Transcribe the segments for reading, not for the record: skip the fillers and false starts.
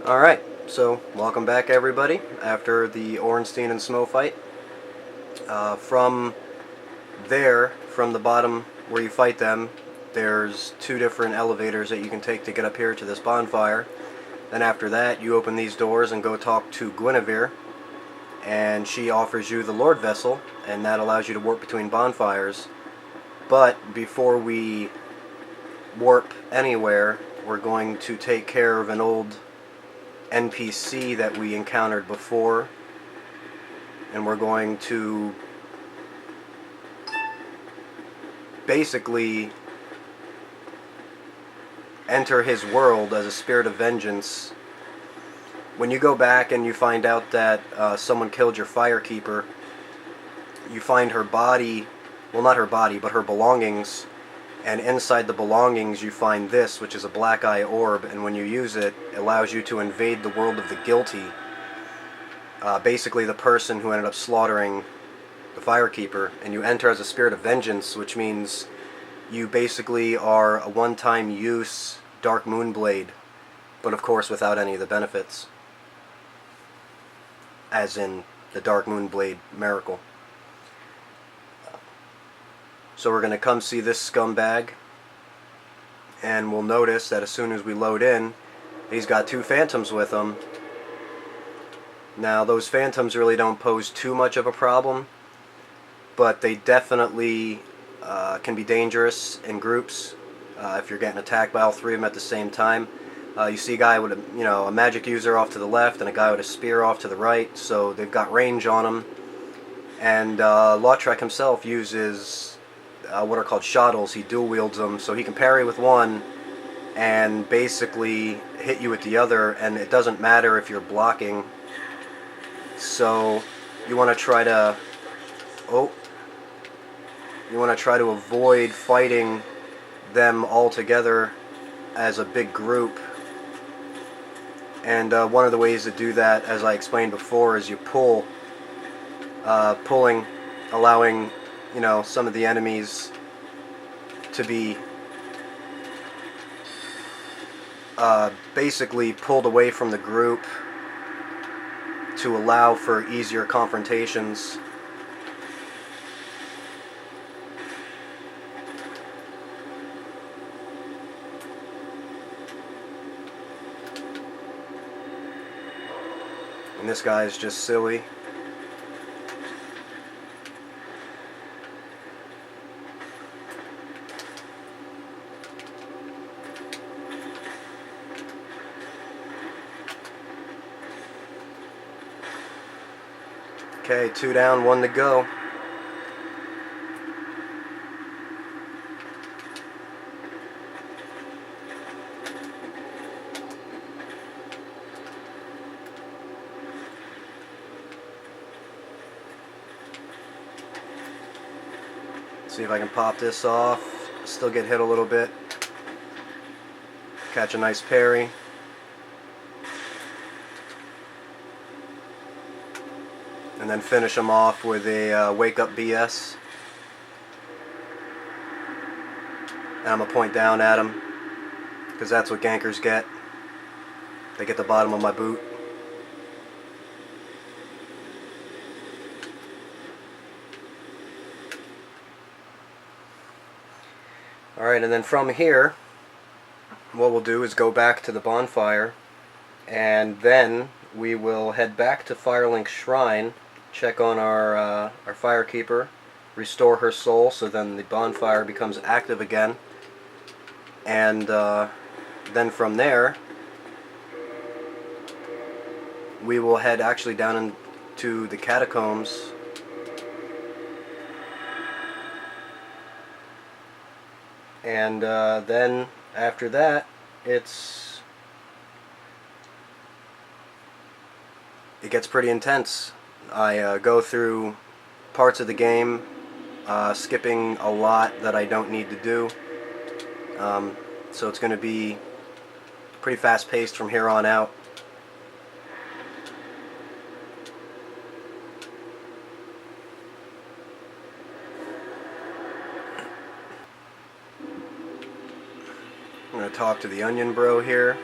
Alright, so welcome back everybody after the Ornstein and Snow fight. From the bottom where you fight them, there's two different elevators that you can take to get up here to this bonfire. Then after that, you open these doors and go talk to Guinevere, and she offers you the Lord Vessel, and that allows you to warp between bonfires. But before we warp anywhere, we're going to take care of an old NPC that we encountered before, and we're going to basically enter his world as a spirit of vengeance. When you go back and you find out that someone killed your firekeeper, you find her body, well, not her body, but her belongings, and inside the belongings you find this, which is a black Eye Orb, and when you use it, it allows you to invade the world of the guilty. Basically the person who ended up slaughtering the firekeeper, and you enter as a spirit of vengeance, which means you basically are a one-time use Dark Moonblade, but of course without any of the benefits, as in the Dark Moonblade miracle. So we're going to come see this scumbag, and we'll notice that as soon as we load in, he's got two phantoms with him. Now those phantoms really don't pose too much of a problem, but they definitely can be dangerous in groups if you're getting attacked by all three of them at the same time. You see a guy with a magic user off to the left and a guy with a spear off to the right, so they've got range on them. And Lautrec himself uses what are called shottles. He dual wields them, so he can parry with one and basically hit you with the other, and it doesn't matter if you're blocking. So you want to try to avoid fighting them all together as a big group. And one of the ways to do that, as I explained before, is you pulling, allowing some of the enemies to be basically pulled away from the group to allow for easier confrontations. And this guy is just silly. Okay, 2 down, 1 to go. See if I can pop this off. Still get hit a little bit. Catch a nice parry. And then finish him off with a wake up BS. And I'm going to point down at him, because that's what gankers get. They get the bottom of my boot. Alright, and then from here, what we'll do is go back to the bonfire, and then we will head back to Firelink's Shrine, check on our firekeeper, restore her soul, so then the bonfire becomes active again. And then from there, we will head actually down into the catacombs. And then after that, it gets pretty intense. I go through parts of the game, skipping a lot that I don't need to do. So it's going to be pretty fast-paced from here on out. I'm going to talk to the Onion Bro here.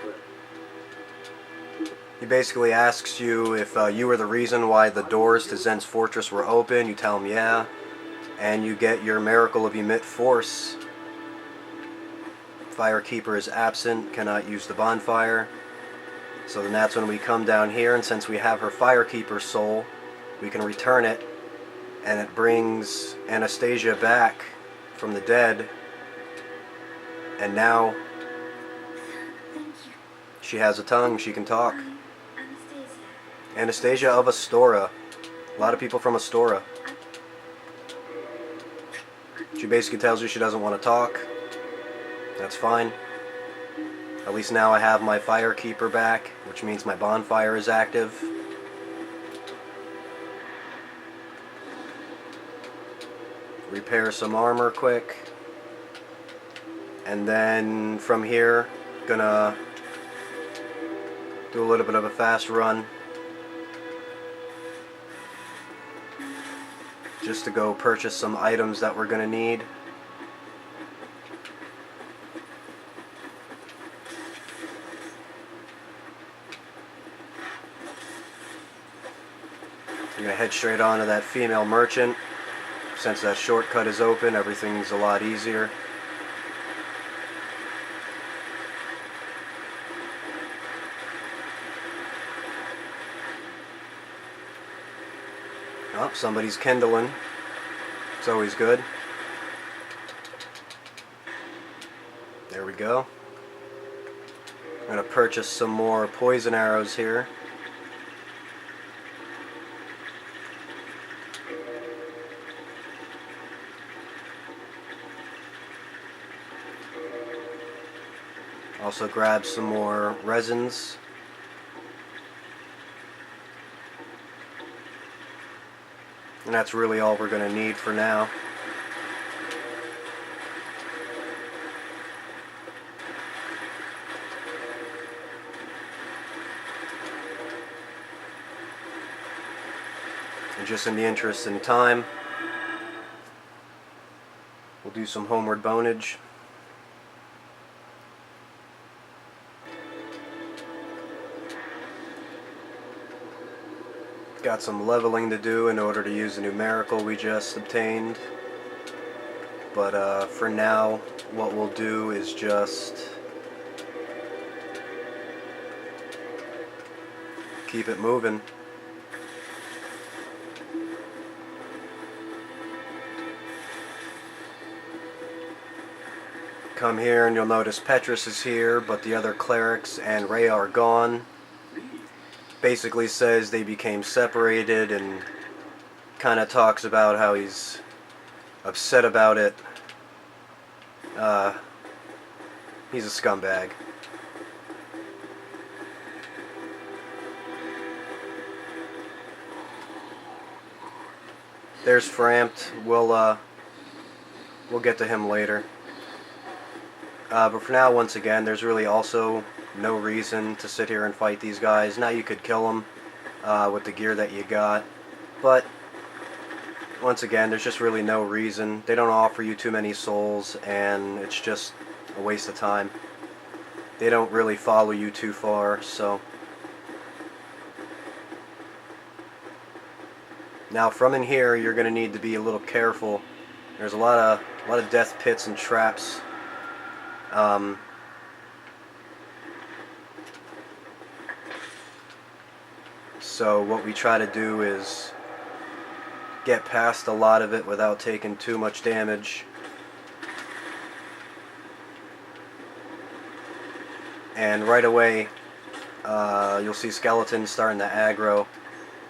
He basically asks you if you were the reason why the doors to Zen's fortress were open. You tell him yeah, and you get your Miracle of Emit Force. Firekeeper is absent, cannot use the bonfire. So then that's when we come down here, and since we have her Firekeeper soul, we can return it, and it brings Anastasia back from the dead. And now she has a tongue, she can talk. Anastasia of Astora. A lot of people from Astora. She basically tells you she doesn't want to talk. That's fine. At least now I have my Firekeeper back, which means my bonfire is active. Repair some armor quick. And then from here, gonna do a little bit of a fast run. Just to go purchase some items that we're gonna need. I'm gonna head straight on to that female merchant. Since that shortcut is open, everything's a lot easier. Oh, somebody's kindling. It's always good. There we go. I'm going to purchase some more poison arrows here. Also grab some more resins. And that's really all we're going to need for now. And just in the interest in time, we'll do some homeward bonage. Got some leveling to do in order to use the numerical we just obtained. But for now, what we'll do is just keep it moving. Come here and you'll notice Petrus is here, but the other clerics and Rhea are gone. Basically says they became separated and kind of talks about how he's upset about it. He's a scumbag. There's Frampt. We'll get to him later. But for now, once again, there's really also no reason to sit here and fight these guys. Now you could kill them with the gear that you got, but once again, there's just really no reason. They don't offer you too many souls, and it's just a waste of time. They don't really follow you too far, so. Now from in here, you're going to need to be a little careful. There's a lot of death pits and traps. So what we try to do is get past a lot of it without taking too much damage. And right away, you'll see skeletons starting to aggro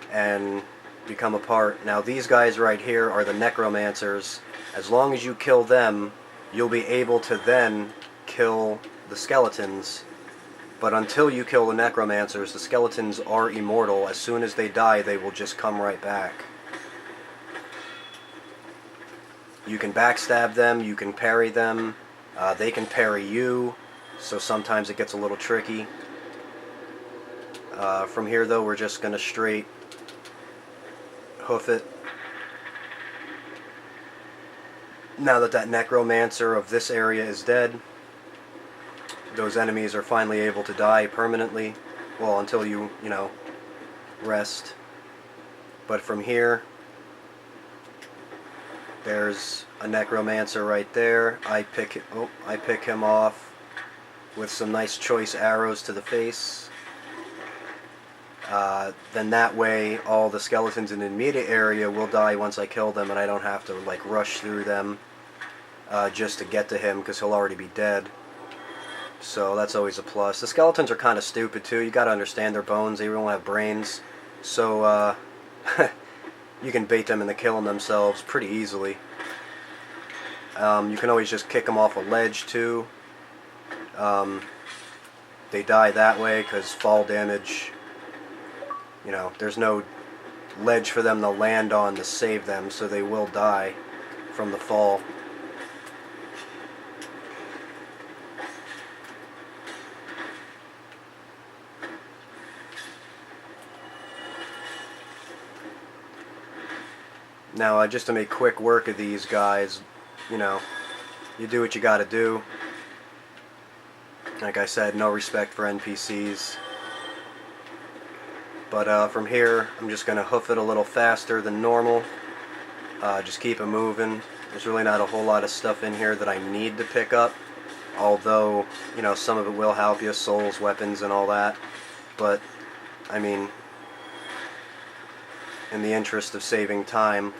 and become a part. Now these guys right here are the necromancers. As long as you kill them, you'll be able to then kill the skeletons. But until you kill the necromancers, the skeletons are immortal. As soon as they die, they will just come right back. You can backstab them, you can parry them, they can parry you, so sometimes it gets a little tricky. From here though, we're just going to straight hoof it. Now that that necromancer of this area is dead, those enemies are finally able to die permanently. well, until you know, rest. But from here, there's a necromancer right there. I pick him off with some nice choice arrows to the face. Then that way all the skeletons in the immediate area will die once I kill them, and I don't have to like rush through them just to get to him, because he'll already be dead. So that's always a plus. The skeletons are kind of stupid too. You got to understand their bones. They don't have brains, so you can bait them into killing themselves pretty easily. You can always just kick them off a ledge too. They die that way because fall damage. You know, there's no ledge for them to land on to save them, so they will die from the fall. Now, just to make quick work of these guys, you know, you do what you gotta do. Like I said, no respect for NPCs. But from here, I'm just going to hoof it a little faster than normal. Just keep it moving. There's really not a whole lot of stuff in here that I need to pick up. Although, you know, some of it will help you, souls, weapons, and all that. But, I mean, in the interest of saving time,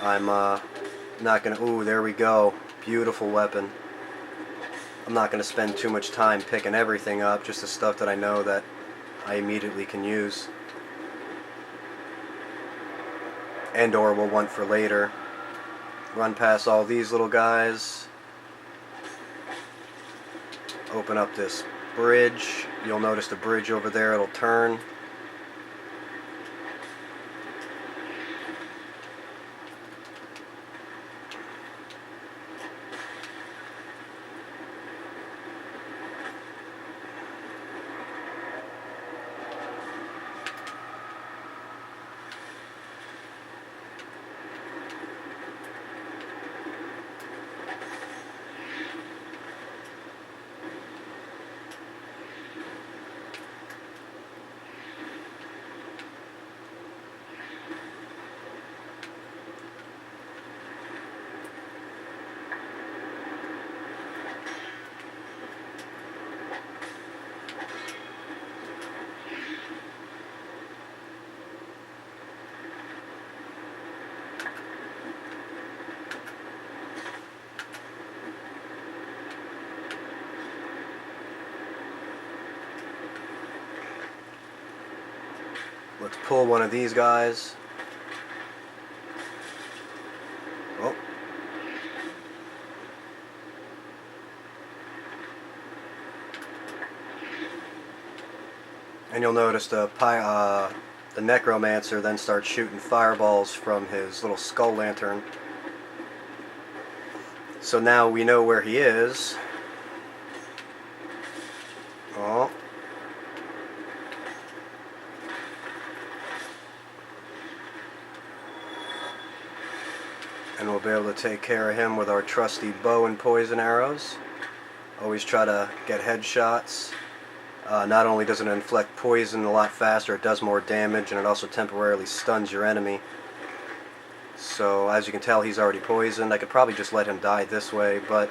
I'm not going to... Ooh, there we go. Beautiful weapon. I'm not going to spend too much time picking everything up, just the stuff that I know that I immediately can use. And/or will want for later. Run past all these little guys. Open up this bridge. You'll notice the bridge over there, it'll turn. Let's pull one of these guys. Oh. And you'll notice the necromancer then starts shooting fireballs from his little skull lantern. So now we know where he is. Oh. And we'll be able to take care of him with our trusty bow and poison arrows. Always try to get headshots. Not only does it inflict poison a lot faster, it does more damage, and it also temporarily stuns your enemy. So, as you can tell, he's already poisoned. I could probably just let him die this way, but,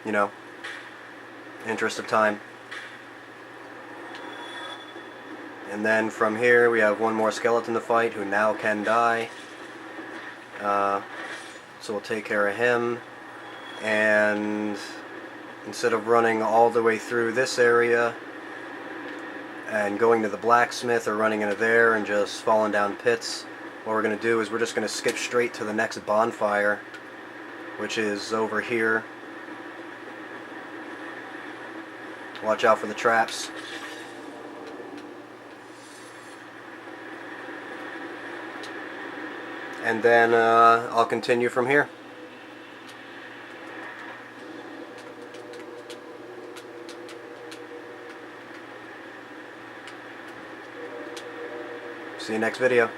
you know, interest of time. And then from here, we have one more skeleton to fight who now can die. So we'll take care of him, and instead of running all the way through this area and going to the blacksmith or running into there and just falling down pits, what we're going to do is we're just going to skip straight to the next bonfire, which is over here. Watch out for the traps. And then I'll continue from here. See you next video.